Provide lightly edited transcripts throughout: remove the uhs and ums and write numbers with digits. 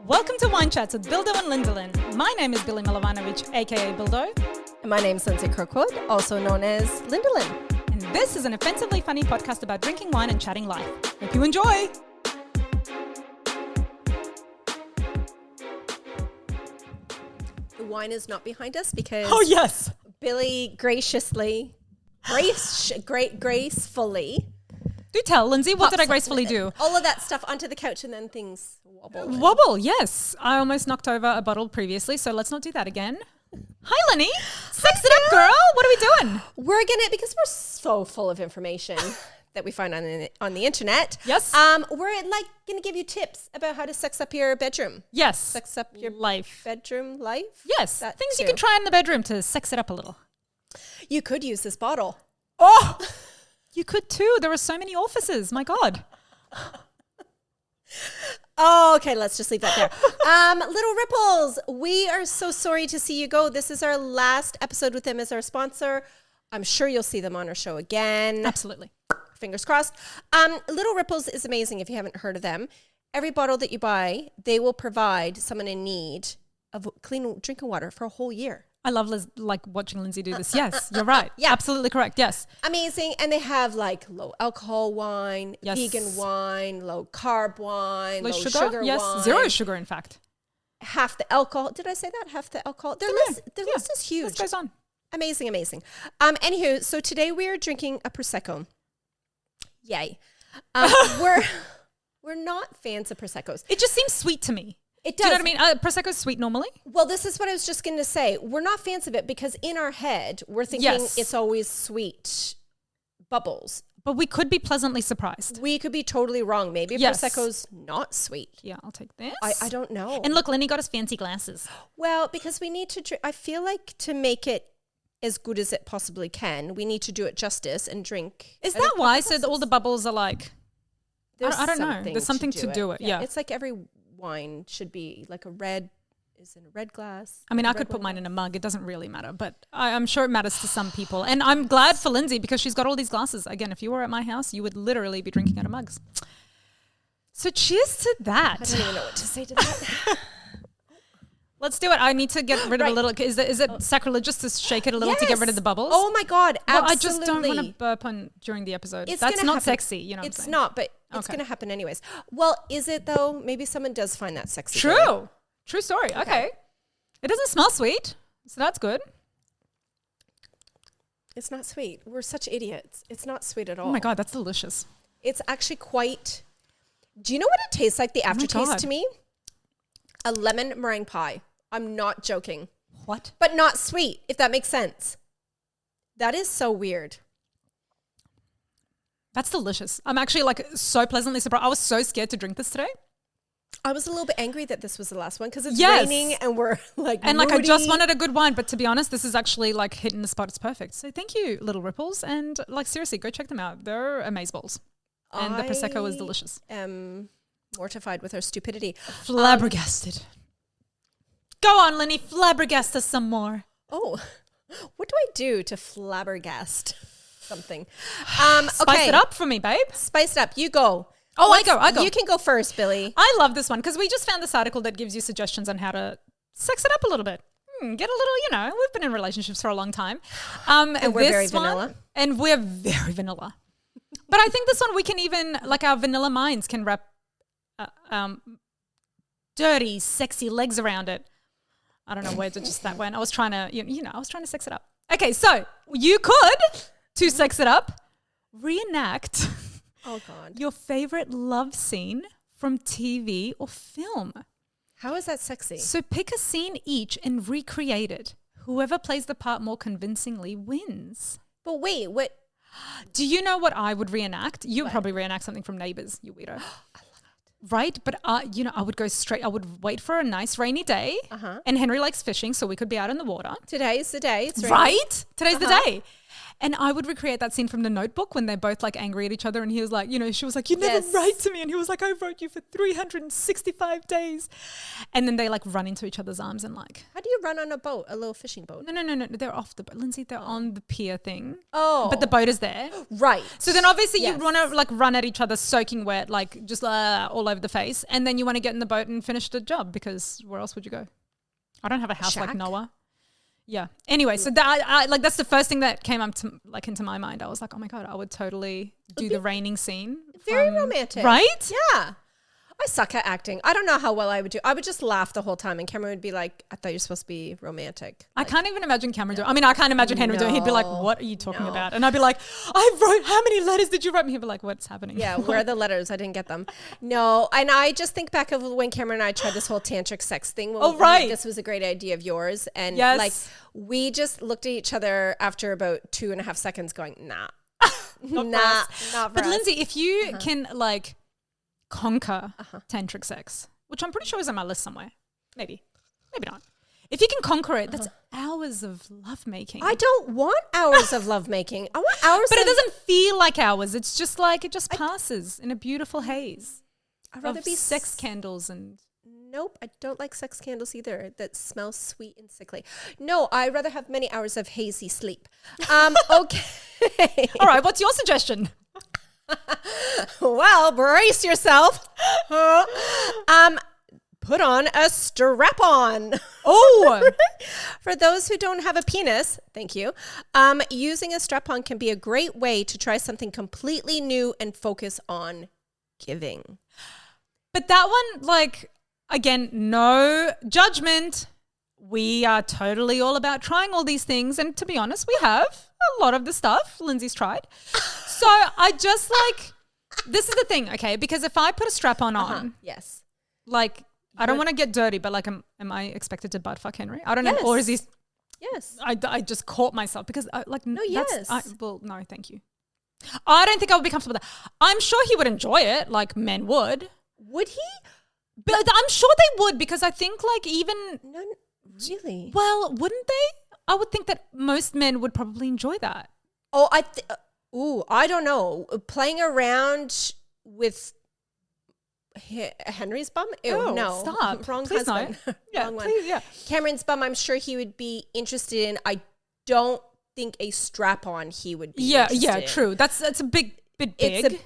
Welcome to Wine Chats with Bildo and Lindelin. My name is Billy Milovanovic, aka Bildo. And my name's Lindsay Kirkwood, also known as Lindelin. And this is an offensively funny podcast about drinking wine and chatting life. Hope you enjoy. The wine is not behind us because Oh, yes. Billy gracefully Do tell, Lindsay, what did I gracefully do? all of that stuff onto the couch and then things wobble. Wobble, yes. I almost knocked over a bottle previously, so let's not do that again. Hi, Lenny. Sex it up, girl. What are we doing? We're gonna, because we're so full of information that we find on the internet. Yes. We're gonna give you tips about how to sex up your bedroom. Yes. Sex up your life. bedroom life. Yes. That Things too. you can try in the bedroom to sex it up a little. You could use this bottle. Oh, you could too. There are so many orifices. My God. Oh, okay, let's just leave that there. Little Ripples, we are so sorry to see you go. This is our last episode with them as our sponsor. I'm sure you'll see them on our show again. Absolutely. Fingers crossed. Little Ripples is amazing if you haven't heard of them. Every bottle that you buy, they will provide someone in need of clean drinking water for a whole year. I love watching Lindsay do this. Yes, you're right. Yeah. Absolutely correct. Yes. Amazing. And they have low alcohol wine, Yes. vegan wine, low carb wine, low sugar yes. wine. Zero sugar, in fact. Half the alcohol. Did I say that? Half the alcohol. Their list is huge. This goes on. Amazing, amazing. Anywho, so today we are drinking a Prosecco. Yay. We're not fans of Prosecco's. It just seems sweet to me. It Do does. you know what I mean? Prosecco's sweet normally. Well, this is what I was just going to say. We're not fans of it because in our head, we're thinking Yes. it's always sweet bubbles. But we could be pleasantly surprised. We could be totally wrong. Maybe Yes. Prosecco's not sweet. Yeah, I'll take this. I don't know. And look, Lenny got us fancy glasses. Well, because we need to drink, I feel like to make it as good as it possibly can, we need to do it justice and drink. Is that why? So all the bubbles are like, I don't know. something There's something to do it. Yeah. It's like every wine should be like in a red glass. I mean, a I red could put wine mine in a mug. It doesn't really matter, but I'm sure it matters to some people. And I'm glad for Lindsay because she's got all these glasses. Again, if you were at my house, you would literally be drinking out of mugs. So cheers to that. I don't even know what to say to that. Let's do it. I need to get rid of a Right. little. Is it sacrilegious to shake it a little to get rid of the bubbles? Oh my God, Well, absolutely. I just don't want to burp on during the episode. It's That's gonna not happen. sexy. You know what I'm It's saying? not, but it's Okay. going to happen anyways. Well, is it though? Maybe someone does find that sexy. True. True story. Okay. It doesn't smell sweet, so that's good. It's not sweet. We're such idiots. It's not sweet at all. Oh my God, that's delicious. It's actually quite. Do you know what it tastes like? The aftertaste God. to me, a lemon meringue pie. I'm not joking, What? but not sweet. If that makes sense. That is so weird. That's delicious. I'm actually so pleasantly surprised. I was so scared to drink this today. I was a little bit angry that this was the last one because it's Yes. raining and we're And I just moody. wanted a good wine, but to be honest, this is actually hitting the spot. It's perfect. So thank you, Little Ripples, and seriously, go check them out. They're amazeballs, and the prosecco is delicious. I'm mortified with our stupidity. Flabbergasted. Go on, Lenny. Flabbergast us some more. Oh, what do I do to flabbergast something? Spice Okay. it up for me, babe. Spice it up. You go. Oh, I go. You can go first, Billy. I love this one because we just found this article that gives you suggestions on how to sex it up a little bit. Get a little, we've been in relationships for a long time. And we're this very one- vanilla. And we're very vanilla. But I think this one we can even, our vanilla minds can wrap dirty, sexy legs around it. I don't know where to just that went. I was trying to, I was trying to sex it up. Okay, so you could, to sex it up, reenact Oh, God. your favorite love scene from TV or film. How is that sexy? So pick a scene each and recreate it. Whoever plays the part more convincingly wins. But wait, what? Do you know what I would reenact? You would probably reenact something from Neighbours, you weirdo. I love it. Right? But, I would go straight, I would wait for a nice rainy day. Uh-huh. And Henry likes fishing, so we could be out in the water. Today's the day. It's raining. Right? Today's the day. And I would recreate that scene from The Notebook when they're both like angry at each other and he was like, you know, she was like, you never write to me. And he was like, I wrote you for 365 days. And then they like run into each other's arms and like. How do you run on a boat, a little fishing boat? No. They're off the boat. Lindsay, they're on the pier thing. Oh. But the boat is there. Right. So then obviously you want to like run at each other soaking wet, like just all over the face. And then you want to get in the boat and finish the job because where else would you go? I don't have a house like Noah. Yeah. Anyway, so that like that's the first thing that came up to like into my mind. I was like, oh my God, I would totally do the raining scene. Very romantic. Right? Yeah. I suck at acting. I don't know how well I would do. I would just laugh the whole time and Cameron would be like, I thought you're supposed to be romantic. I can't even imagine Cameron doing. I mean, I can't imagine Henry doing. He'd be like, what are you talking about? And I'd be like, I wrote, how many letters did you write me? He'd be like, what's happening? Yeah, where are the letters? I didn't get them. No, and I just think back of when Cameron and I tried this whole tantric sex thing. When this was a great idea of yours. And like, we just looked at each other after about 2.5 seconds going, nah. not for But us. Lindsay, if you can like conquer tantric sex, which I'm pretty sure is on my list somewhere. Maybe not. If you can conquer it, that's hours of lovemaking. I don't want hours of lovemaking. I want hours but it doesn't feel like hours. It's just like it just passes in a beautiful haze. I'd rather be sex candles and... Nope, I don't like sex candles either that smell sweet and sickly. No, I'd rather have many hours of hazy sleep. Okay. All right, what's your suggestion? Well, brace yourself. Put on a strap-on. Oh! For those who don't have a penis, thank you, using a strap-on can be a great way to try something completely new and focus on giving. But that one, like, again, no judgment. We are totally all about trying all these things. And to be honest, we have a lot of the stuff Lindsay's tried. So I just like, this is the thing, okay? Because if I put a strap-on on, yes, like, I don't want to get dirty, but like, am I expected to butt fuck Henry? I don't know. Or is he? Yes. I just caught myself because no, yes. Well, no, thank you. I don't think I would be comfortable with that. I'm sure he would enjoy it, like men would. Would he? But I'm sure they would because I think like even... No, really? Well, wouldn't they? I would think that most men would probably enjoy that. Oh, I don't know. Playing around with Henry's bum? Ew, no. Stop. Wrong please husband. No. Yeah, Wrong one. Please, yeah. Cameron's bum, I'm sure he would be interested in. I don't think a strap-on he would be interested in. True. That's a bit big. It's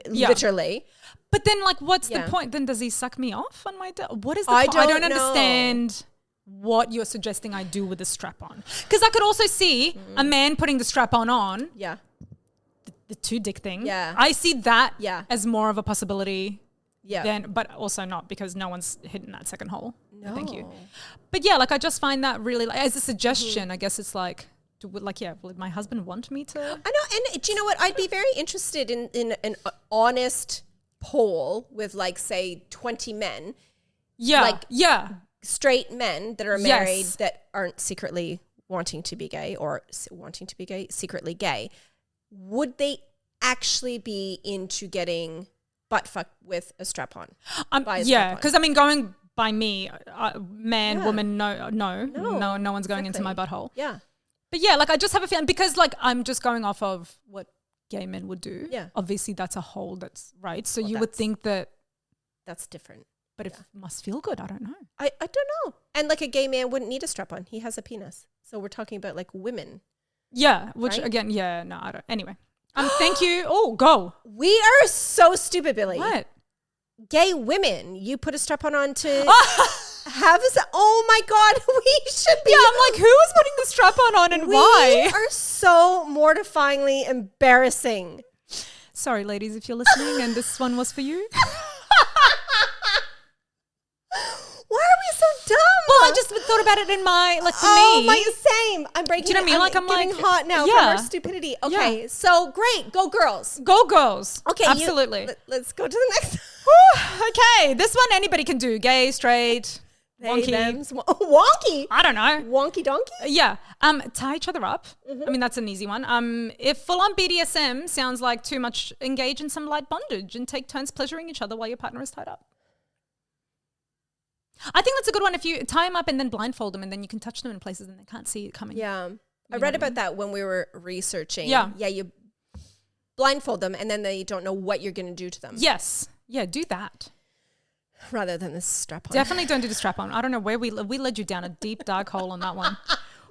literally. But then, like, what's the point? Then does he suck me off on my day? What is the point? I don't understand what you're suggesting I do with the strap-on. Because I could also see a man putting the strap-on on. Yeah. The two dick thing. Yeah. I see that as more of a possibility. Yeah. But also not because no one's hitting that second hole. No. Thank you. But yeah, like I just find that really, like, as a suggestion, I guess it's like, will my husband want me to? I know. And do you know what? I'd be very interested in an honest poll with like, say 20 men. Yeah. Like straight men that are married that aren't secretly wanting to be gay or wanting to be gay, secretly gay. Would they actually be into getting butt fucked with a strap-on? Because I mean, going by me, man, woman, no one's going into my butthole. Yeah. But yeah, like I just have a feeling because like I'm just going off of what gay men would do. Yeah. Obviously that's a hole that's right. So you would think that that's different. But it must feel good. I don't know. I don't know. And like a gay man wouldn't need a strap-on. He has a penis. So we're talking about like women. Yeah. Which again, no, I don't. Anyway. Thank you. Oh, go. We are so stupid, Billy. What? Gay women. You put a strap-on on to have a... Oh my God. We should be... Yeah, I'm like, who is putting the strap-on on and why? We are so mortifyingly embarrassing. Sorry, ladies, if you're listening and this one was for you. Why are we so dumb? Well, I just thought about it in my, like, for me. Oh, my, same. I'm breaking. Do you know what I mean? Like, I'm getting like hot now from our stupidity. Okay, so great. Go girls. Go girls. Okay. Absolutely. Let's go to the next. Okay. This one anybody can do. Gay, straight, wonky. Wonky? I don't know. Wonky donkey? Yeah. Tie each other up. I mean, that's an easy one. If full-on BDSM sounds like too much, engage in some light bondage and take turns pleasuring each other while your partner is tied up. I think that's a good one if you tie them up and then blindfold them and then you can touch them in places and they can't see it coming. Yeah. I read about that when we were researching. Yeah. Yeah, you blindfold them and then they don't know what you're going to do to them. Yes. Yeah, do that. Rather than the strap-on. Definitely don't do the strap-on. I don't know where we led you down a deep, dark hole on that one.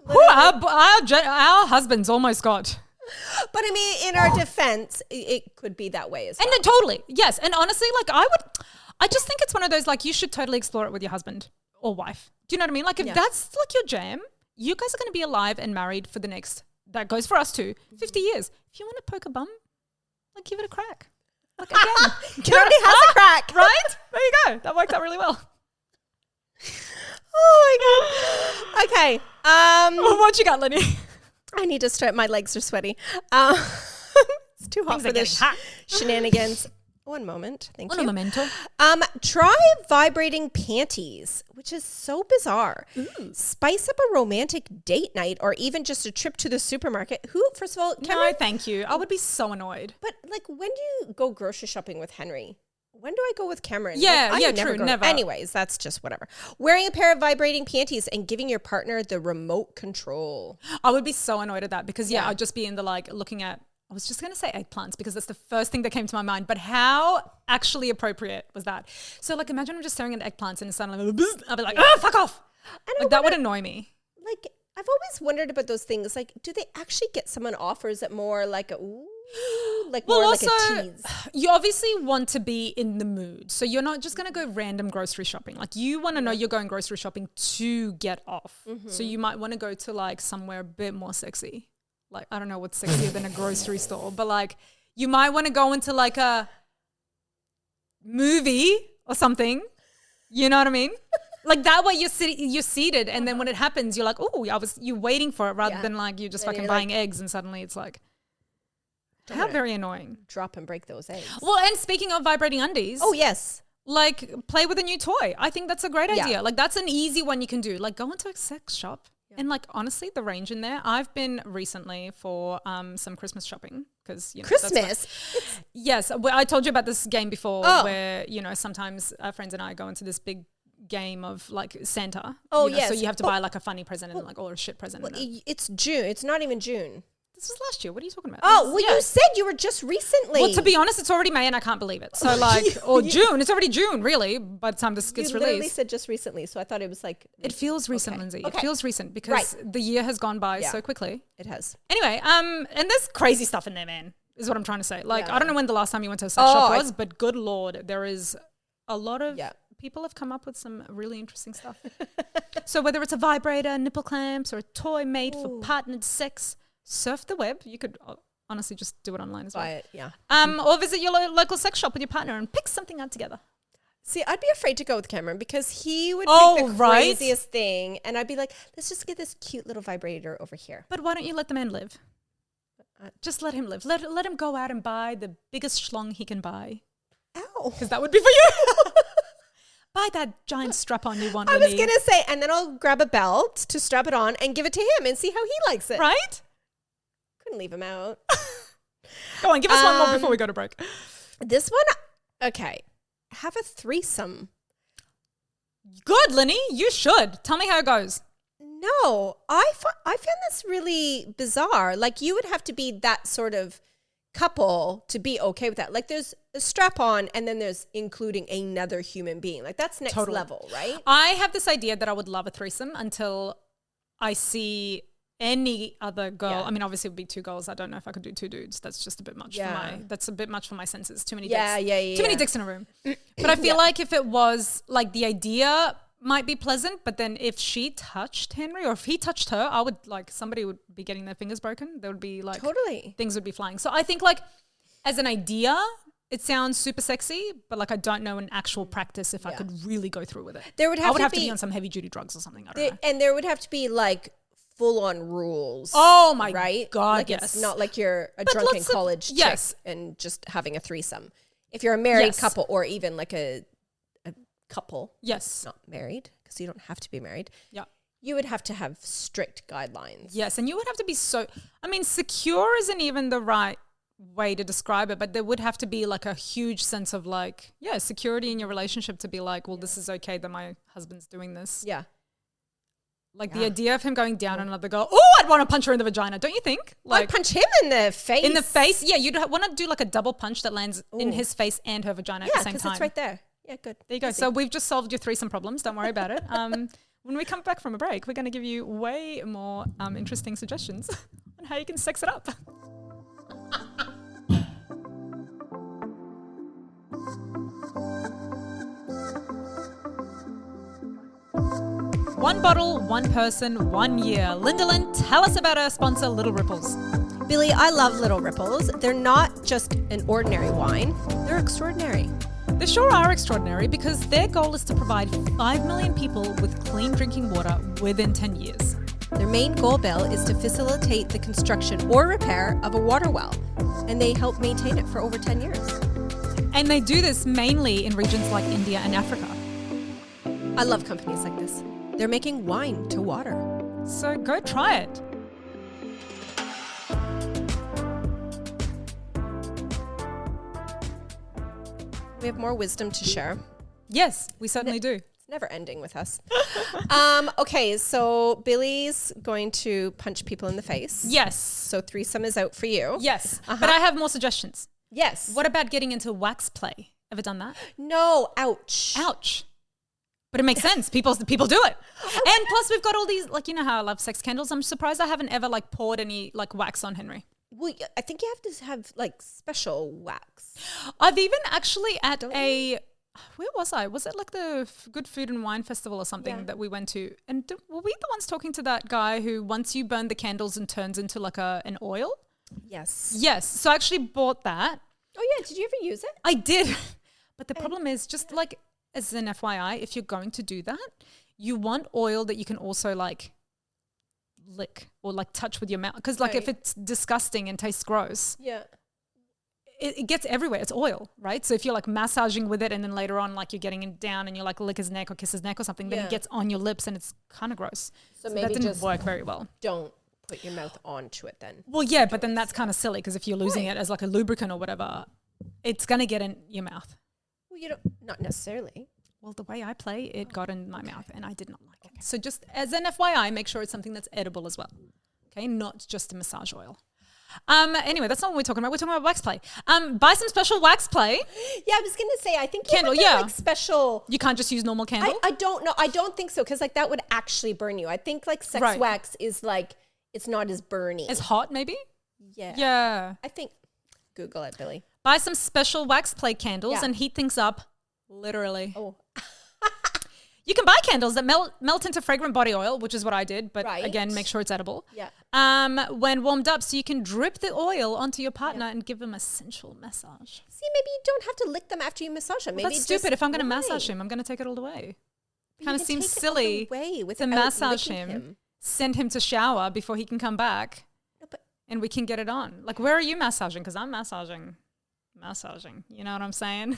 Our husbands almost got... But I mean, in our defense, it could be that way as well. And totally, yes. And honestly, like I just think it's one of those, like, you should totally explore it with your husband or wife. Do you know what I mean? Like, if that's like your jam, you guys are going to be alive and married for the next, that goes for us too, 50 years. If you want to poke a bum, like, give it a crack. Like, again, it already has a crack. Right? There you go. That worked out really well. Oh my God. Okay. What you got, Lenny? I need to stretch. My legs are sweaty. It's too hot for this shenanigans. One moment. Thank you. Un momento. Try vibrating panties, which is so bizarre. Ooh. Spice up a romantic date night or even just a trip to the supermarket. First of all, Cameron, no, thank you. I would be so annoyed. But like, when do you go grocery shopping with Henry? When do I go with Cameron? Yeah, true, never. Anyways, that's just whatever. Wearing a pair of vibrating panties and giving your partner the remote control. I would be so annoyed at that because, I'd just be in the, like, looking at, I was just going to say eggplants because that's the first thing that came to my mind. But how actually appropriate was that? So, like, imagine I'm just staring at eggplants and suddenly I'll be like, oh, fuck off. Like, that would annoy me. Like, I've always wondered about those things. Like, do they actually get someone off, or is it more like a, ooh, like more like a tease? You obviously want to be in the mood. So you're not just going to go random grocery shopping. Like, you want to know you're going grocery shopping to get off. Mm-hmm. So you might want to go to, like, somewhere a bit more sexy. Like, I don't know what's sexier than a grocery store, but, like, you might want to go into, like, a movie or something. You know what I mean? Like, that way you're seated, and then when it happens, you're like, oh, you're waiting for it, rather than, like, you're just fucking buying eggs, and suddenly it's like, how very annoying. Drop and break those eggs. Well, and speaking of vibrating undies. Oh, yes. Like, play with a new toy. I think that's a great idea. Like, that's an easy one you can do. Like, go into a sex shop. And, like, honestly, the range in there. I've been recently for some Christmas shopping because, you know. Christmas? Yes. I told you about this game before where, you know, sometimes our friends and I go into this big game of, like, Santa. Oh, yes. So you have to buy, like, a funny present and, like, or a shit present. It's June. It's not even June. This was last year. What are you talking about? Oh, you said you were just recently. Well, to be honest, it's already May and I can't believe it. So, like, or June. It's already June, really, by the time this gets released. You literally said just recently, so I thought it was like... It feels recent, Lindsay. Okay. It feels recent because the year has gone by so quickly. It has. Anyway, and there's crazy stuff in there, man, is what I'm trying to say. Like, I don't know when the last time you went to a sex shop was, but good Lord, there is a lot of... People have come up with some really interesting stuff. So whether it's a vibrator, nipple clamps, or a toy made for partnered sex... Surf the web. You could honestly just do it online as well. Buy it, yeah. Or visit your local sex shop with your partner and pick something out together. See, I'd be afraid to go with Cameron because he would pick the craziest thing, and I'd be like, let's just get this cute little vibrator over here. But why don't you let the man live? Just let him live. Let him go out and buy the biggest schlong he can buy. Ow. Because that would be for you. Buy that giant strap-on you want. I was going to say, and then I'll grab a belt to strap it on and give it to him and see how he likes it. Right? Couldn't leave him out. Go on, give us one more before we go to break. This one, okay. Have a threesome. Good, Lenny. You should. Tell me how it goes. No, I found this really bizarre. Like, you would have to be that sort of couple to be okay with that. Like, there's a strap on and then there's including another human being. Like, that's next level, right? I have this idea that I would love a threesome until I see any other girl. Yeah. I mean, obviously it would be two girls. I don't know if I could do two dudes. That's just a bit much that's a bit much for my senses. Too many dicks. Too many dicks in a room. But I feel like if it was like, the idea might be pleasant, but then if she touched Henry or if he touched her, I would, like, somebody would be getting their fingers broken. There would be, like, things would be flying. So I think, like, as an idea, it sounds super sexy, but, like, I don't know in actual practice if I could really go through with it. I would have to be on some heavy duty drugs or something. I don't know. And there would have to be, like, full-on rules. Oh my God, like, yes. It's not like you're a drunken college chick and just having a threesome. If you're a married couple or even like a couple, not married, because you don't have to be married. Yeah, you would have to have strict guidelines. Yes, and you would have to be secure isn't even the right way to describe it, but there would have to be, like, a huge sense of, like, security in your relationship to be like, well, this is okay that my husband's doing this. Yeah. Like the idea of him going down on another girl. Oh, I'd want to punch her in the vagina. Don't you think? Like, I'd punch him in the face. In the face? Yeah, you'd want to do like a double punch that lands in his face and her vagina at the same time. Yeah, because it's right there. Yeah, good. There you go. Easy. So we've just solved your threesome problems. Don't worry about it. When we come back from a break, we're going to give you way more interesting suggestions on how you can sex it up. One bottle, one person, 1 year. Lindelyn, tell us about our sponsor, Little Ripples. Billy, I love Little Ripples. They're not just an ordinary wine. They're extraordinary. They sure are extraordinary because their goal is to provide 5 million people with clean drinking water within 10 years. Their main goal, Bill, is to facilitate the construction or repair of a water well, and they help maintain it for over 10 years. And they do this mainly in regions like India and Africa. I love companies like this. They're making wine to water. So go try it. We have more wisdom to share. Yes, we certainly do. It's never ending with us. Okay, so Billy's going to punch people in the face. Yes. So threesome is out for you. Yes. But I have more suggestions. Yes. What about getting into wax play? Ever done that? No. Ouch. Ouch. But it makes sense. People do it. And plus we've got all these, like, you know how I love sex candles. I'm surprised I haven't ever like poured any like wax on Henry. Well, I think you have to have like special wax. I've even actually where was I? Was it like the Good Food and Wine Festival or something that we went to? And were we the ones talking to that guy who once you burn the candles and turns into like an oil? Yes. Yes. So I actually bought that. Oh yeah. Did you ever use it? I did. But the problem is just like, as an FYI, if you're going to do that, you want oil that you can also like lick or like touch with your mouth. Because like if it's disgusting and tastes gross, it gets everywhere. It's oil, right? So if you're like massaging with it and then later on like you're getting it down and you like lick his neck or kiss his neck or something, then it gets on your lips and it's kind of gross. So maybe that didn't work very well. Don't put your mouth onto it then. Well, yeah, but then that's kind of silly because if you're losing it as like a lubricant or whatever, it's going to get in your mouth. Well, you don't, not necessarily. Well, the way I play, it got in my mouth and I did not like it. So just as an FYI, make sure it's something that's edible as well. Okay, not just a massage oil. Anyway, that's not what we're talking about. We're talking about wax play. Buy some special wax play. Yeah, I was going to say, I think you candle, have to like special. You can't just use normal candle? I don't know. I don't think so because like that would actually burn you. I think like sex wax is like, it's not as burny. As hot maybe? Yeah. Yeah. I think, Google it, Billy. Buy some special wax play candles and heat things up, literally. Oh. You can buy candles that melt into fragrant body oil, which is what I did, but again, make sure it's edible. Yeah. When warmed up, so you can drip the oil onto your partner and give them a sensual massage. See, maybe you don't have to lick them after you massage them. Well, maybe that's stupid. If I'm going to massage him, I'm going to take it all the way. Kind of seems silly to massage him, send him to shower before he can come back, and we can get it on. Like, where are you massaging? Because I'm massaging. You know what I'm saying?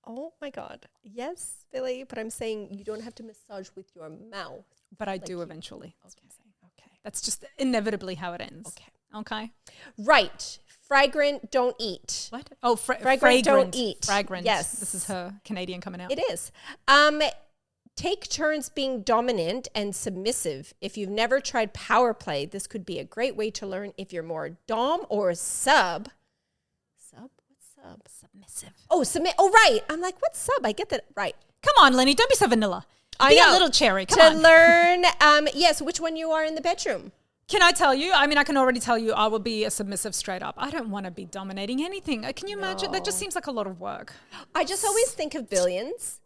Oh my God. Yes, Billy, but I'm saying you don't have to massage with your mouth. But I do eventually. Okay. That's just inevitably how it ends. Okay. Right. Fragrant, don't eat. What? Oh, fragrant, don't eat. Fragrant. Yes. This is her Canadian coming out. It is. Take turns being dominant and submissive. If you've never tried power play, this could be a great way to learn if you're more dom or sub. Submissive. Oh, submit. Oh, right. I'm like, what's sub? I get that. Right. Come on, Lenny. Don't be so vanilla. Be a little cherry. Come on. To learn, yes, which one you are in the bedroom. Can I tell you? I mean, I can already tell you I will be a submissive straight up. I don't want to be dominating anything. Can you imagine? That just seems like a lot of work. I just always think of Billions.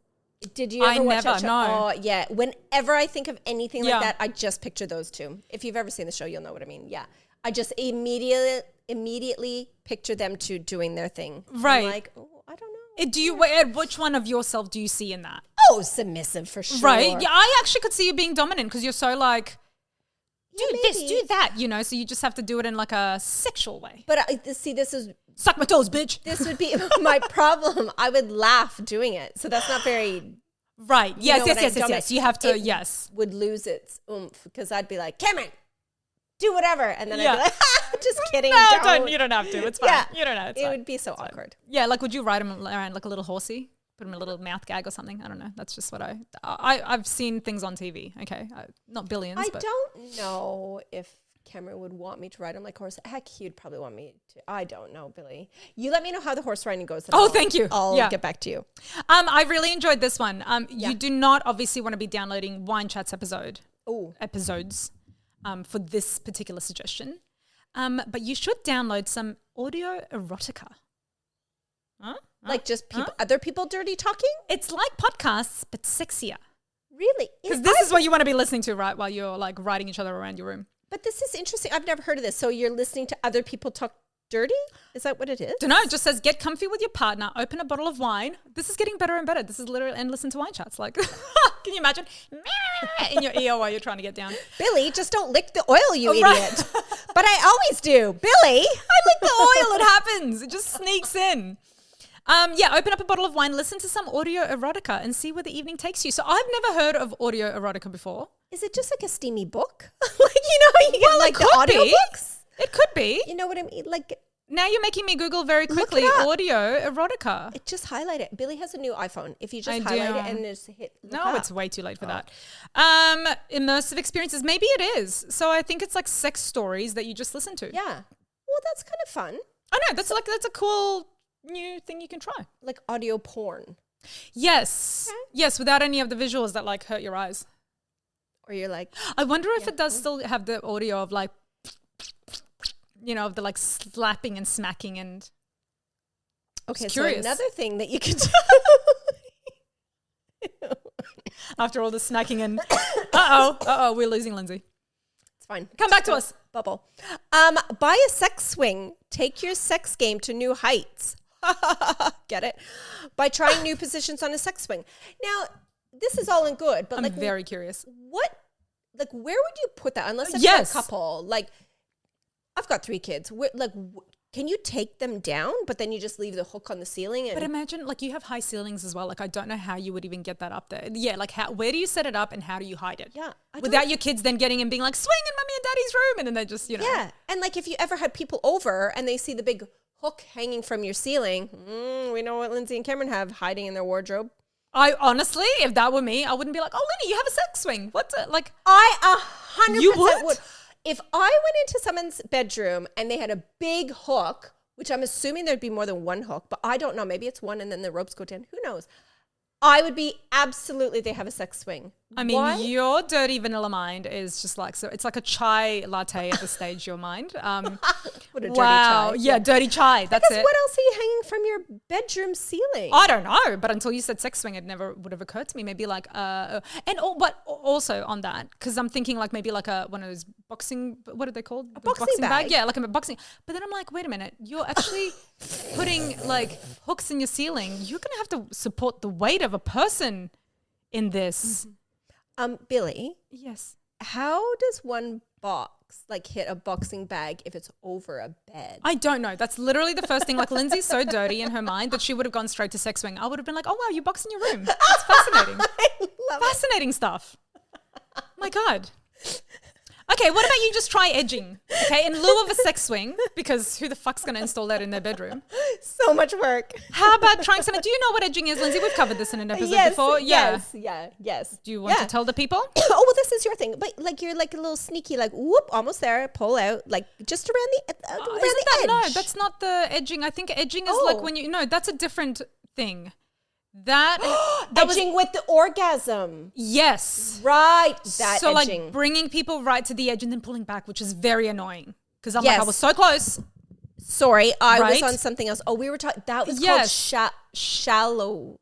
Did you ever watch that show? No. Oh, yeah. Whenever I think of anything like that, I just picture those two. If you've ever seen the show, you'll know what I mean. Yeah. I just immediately picture them two doing their thing. Right. I'm like, oh, I don't know. Which one of yourself do you see in that? Oh, submissive for sure. Right. Yeah, I actually could see you being dominant because you're so like, do this, do that, you know, so you just have to do it in like a sexual way. But see, this is... Suck my toes, bitch. This would be my problem. I would laugh doing it. So that's not very... Right. Yes. You have to, yes. Would lose its oomph because I'd be like, Cameron, do whatever. And then I'd be like, just kidding. No, you don't have to. It's fine. You don't have to. It would be so awkward. Yeah, like would you ride him around like a little horsey? put them in a little mouth gag or something. I don't know. That's just what I've seen things on TV. Okay, not billions. I don't know if Cameron would want me to ride on like horse. Heck, he would probably want me to. I don't know, Billy. You let me know how the horse riding goes. Thank you. I'll get back to you. I really enjoyed this one. You do not obviously want to be downloading Wine Chats episodes for this particular suggestion. But you should download some audio erotica. Like just other people dirty talking? It's like podcasts, but sexier. Really? Because this is what you want to be listening to, right? While you're like riding each other around your room. But this is interesting. I've never heard of this. So you're listening to other people talk dirty? Is that what it is? Don't know. It just says get comfy with your partner, open a bottle of wine. This is getting better and better. This is literally, and listen to Wine Chats. Like, can you imagine? In your ear while you're trying to get down. Billy, just don't lick the oil, you idiot. But I always do. Billy. I lick the oil. It happens. It just sneaks in. Open up a bottle of wine, listen to some audio erotica and see where the evening takes you. So I've never heard of audio erotica before. Is it just like a steamy book? Like, you know how you get like the audio books? It could be. You know what I mean? Like, now you're making me Google very quickly audio erotica. It just highlight it. Billy has a new iPhone. If you just highlight it and just hit it's way too late for that. Immersive experiences. Maybe it is. So I think it's like sex stories that you just listen to. Yeah. Well, that's kind of fun. I know. That's a cool new thing you can try. Like audio porn. Yes. Okay. Yes, without any of the visuals that like hurt your eyes. Or you're like, I wonder if it does still have the audio of like, you know, of the like slapping and smacking and. Okay, so another thing that you can do. After all the snacking and we're losing Lindsay. It's fine. Come back to us. Bubble. Buy a sex swing. Take your sex game to new heights. Get it? By trying new positions on a sex swing. Now, this is all in good, but I'm very curious. Where would you put that? Unless it's a couple. Like, I've got 3 kids. Can you take them down, but then you just leave the hook on the ceiling? But imagine, like, you have high ceilings as well. Like, I don't know how you would even get that up there. Yeah, like, where do you set it up and how do you hide it? Yeah. Without your kids then getting and being like, swing in mommy and daddy's room. And then they just, you know. Yeah. And, like, if you ever had people over and they see the big hook hanging from your ceiling, we know what Lindsay and Cameron have hiding in their wardrobe. I honestly, if that were me, I wouldn't be like, oh, Lindy, you have a sex swing. What's it? Like, I 100% you would. If I went into someone's bedroom and they had a big hook, which I'm assuming there'd be more than one hook, but I don't know. Maybe it's one and then the ropes go down. Who knows? I would be absolutely, they have a sex swing. I mean, your dirty vanilla mind is just like, so it's like a chai latte at the stage, your mind. What a dirty chai. Yeah, dirty chai. That's because what else are you hanging from your bedroom ceiling? I don't know. But until you said sex swing, it never would have occurred to me. Maybe like, but also on that, because I'm thinking like maybe like one of those boxing, what are they called? A boxing bag. Yeah, like a boxing. But then I'm like, wait a minute. You're actually putting like hooks in your ceiling. You're going to have to support the weight of a person in this. Mm-hmm. Billy. Yes. How does one box like hit a boxing bag if it's over a bed? I don't know. That's literally the first thing. Like Lindsay's so dirty in her mind that she would have gone straight to sex swing. I would have been like, oh wow, you box in your room. That's fascinating. I love fascinating stuff. My God. Okay, what about you just try edging? Okay, in lieu of a sex swing, because who the fuck's going to install that in their bedroom? So much work. How about trying something? Do you know what edging is, Lindsay? We've covered this in an episode before. Yes. Do you want to tell the people? Oh, well, this is your thing. But like you're like a little sneaky, like whoop, almost there, pull out, like just around the edge. No, that's not the edging. I think edging is like when you, no, that's a different thing. That edging with the orgasm. Yes. Right. That so edging. Like bringing people right to the edge and then pulling back, which is very annoying. Because I'm like, I was so close. Sorry, I was on something else. Oh, we were talking, that was called shallowing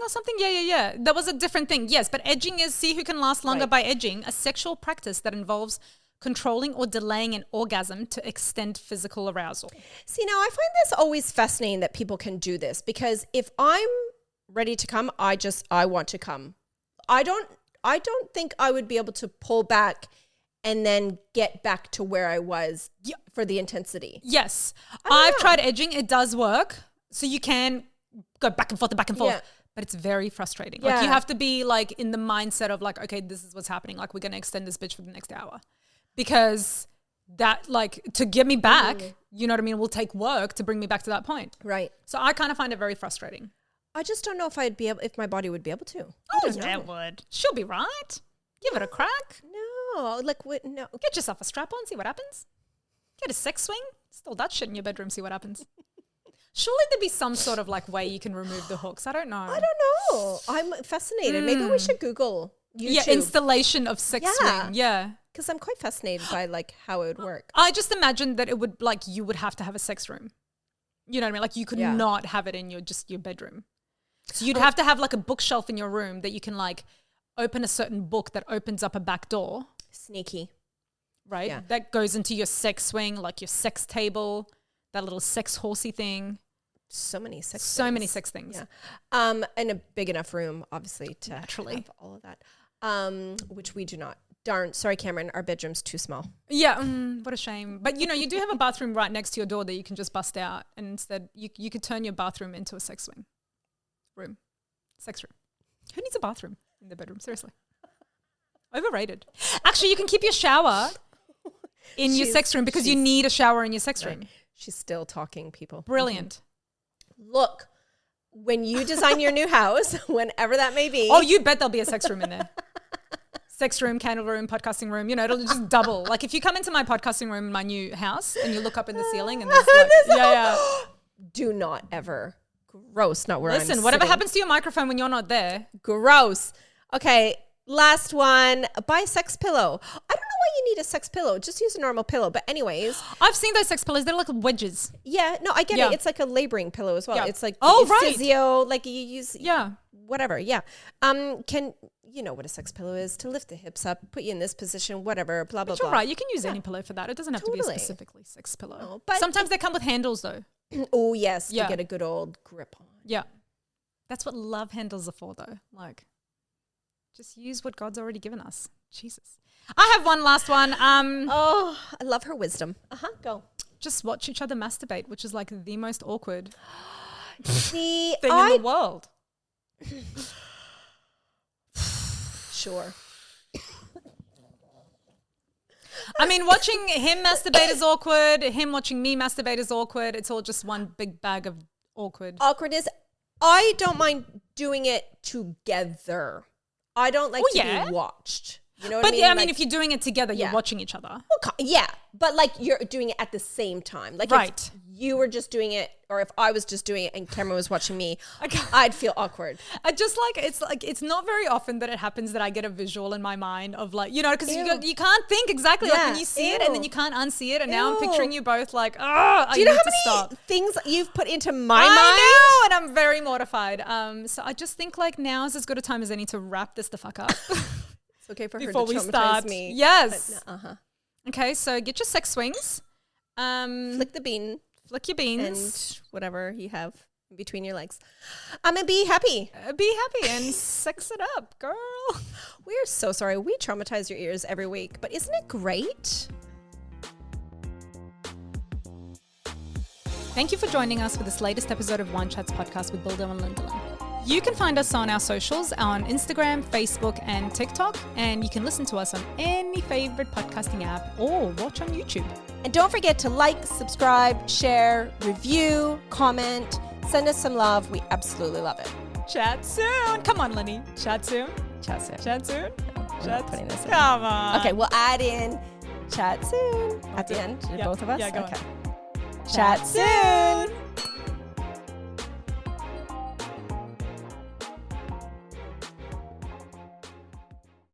or something? Yeah. That was a different thing. Yes, but edging is see who can last longer by edging, a sexual practice that involves controlling or delaying an orgasm to extend physical arousal. See, now I find this always fascinating that people can do this because if I'm ready to come, I want to come. I don't think I would be able to pull back and then get back to where I was for the intensity. Yes. I've tried edging. It does work. So you can go back and forth, but it's very frustrating. Like you have to be like in the mindset of like, okay, this is what's happening. Like we're going to extend this bitch for the next hour because that like to get me back, you know what I mean, will take work to bring me back to that point. Right. So I kind of find it very frustrating. I just don't know if my body would be able to. Oh, yeah, it would. She'll be right. Give it a crack. No, no. Get yourself a strap on, see what happens. Get a sex swing. Install that shit in your bedroom, see what happens. Surely there'd be some sort of like way you can remove the hooks. I don't know. I don't know. I'm fascinated. Maybe we should Google YouTube. Yeah, installation of sex swing. Yeah. Because I'm quite fascinated by like how it would work. I just imagined that it would like you would have to have a sex room. You know what I mean? Like you could not have it in your bedroom. So you'd have to have like a bookshelf in your room that you can like open a certain book that opens up a back door. Sneaky. Right? Yeah. That goes into your sex swing, like your sex table, that little sex horsey thing. So many sex things. Yeah. And a big enough room, obviously, to have all of that, which we do not. Darn. Sorry, Cameron. Our bedroom's too small. Yeah. What a shame. But, you know, you do have a bathroom right next to your door that you can just bust out. And instead, you could turn your bathroom into a sex swing room. Sex room. Who needs a bathroom in their bedroom? Seriously. Overrated. Actually, you can keep your shower in your sex room because you need a shower in your sex room. She's still talking, people. Brilliant. Look, when you design your new house, whenever that may be. Oh, you bet there'll be a sex room in there. Sex room, candle room, podcasting room. You know, it'll just double. Like if you come into my podcasting room in my new house and you look up in the ceiling and there's like, Do not ever. Gross. Not where I'm Listen, whatever happens to your microphone when you're not there. Gross. Okay. Last one. Buy a sex pillow. I don't know why you need a sex pillow. Just use a normal pillow. But anyways. I've seen those sex pillows. They're like wedges. Yeah. No, I get it. It's like a laboring pillow as well. Yeah. It's like right. physio. Like you use. Yeah. Whatever. Yeah. You know what a sex pillow is? To lift the hips up, put you in this position, whatever, blah, blah, blah. You're right. You can use any pillow for that. It doesn't have to be a specifically sex pillow. No, but sometimes they come with handles though. Oh, yes. To get a good old grip on. Yeah. That's what love handles are for though. Like, just use what God's already given us. Jesus. I have one last one. I love her wisdom. Go. Just watch each other masturbate, which is like the most awkward thing in the world. Sure. I mean, watching him masturbate is awkward. Him watching me masturbate is awkward. It's all just one big bag of awkward. Awkwardness. I don't mind doing it together. I don't like to be watched. You know what I mean? But yeah, I mean, if you're doing it together, you're watching each other. Yeah, but like you're doing it at the same time. Like if you were just doing it, or if I was just doing it and Cameron was watching me, I'd feel awkward. I just it's not very often that it happens that I get a visual in my mind of like, you know, because you can't think exactly like when you see it and then you can't unsee it. And now I'm picturing you both like, do you know how many things you've put into my mind? I know, and I'm very mortified. So I just think like now is as good a time as any to wrap this the fuck up. It's okay for before her to we start. Me. Yes. Okay, so get your sex swings. Flick your beans. And whatever you have in between your legs. And be happy. Be happy and sex it up, girl. We are so sorry. We traumatize your ears every week, but isn't it great? Thank you for joining us for this latest episode of Wine Chats podcast with Bildo and Lindelin. You can find us on our socials on Instagram, Facebook, and TikTok, and you can listen to us on any favorite podcasting app or watch on YouTube. And don't forget to like, subscribe, share, review, comment, send us some love. We absolutely love it. Chat soon. Come on, Lenny. Chat soon. Chat soon. Chat soon. I'm not putting this in. Come on. Okay, we'll add in chat soon at the end. Both of us? Yeah, go on. Chat soon.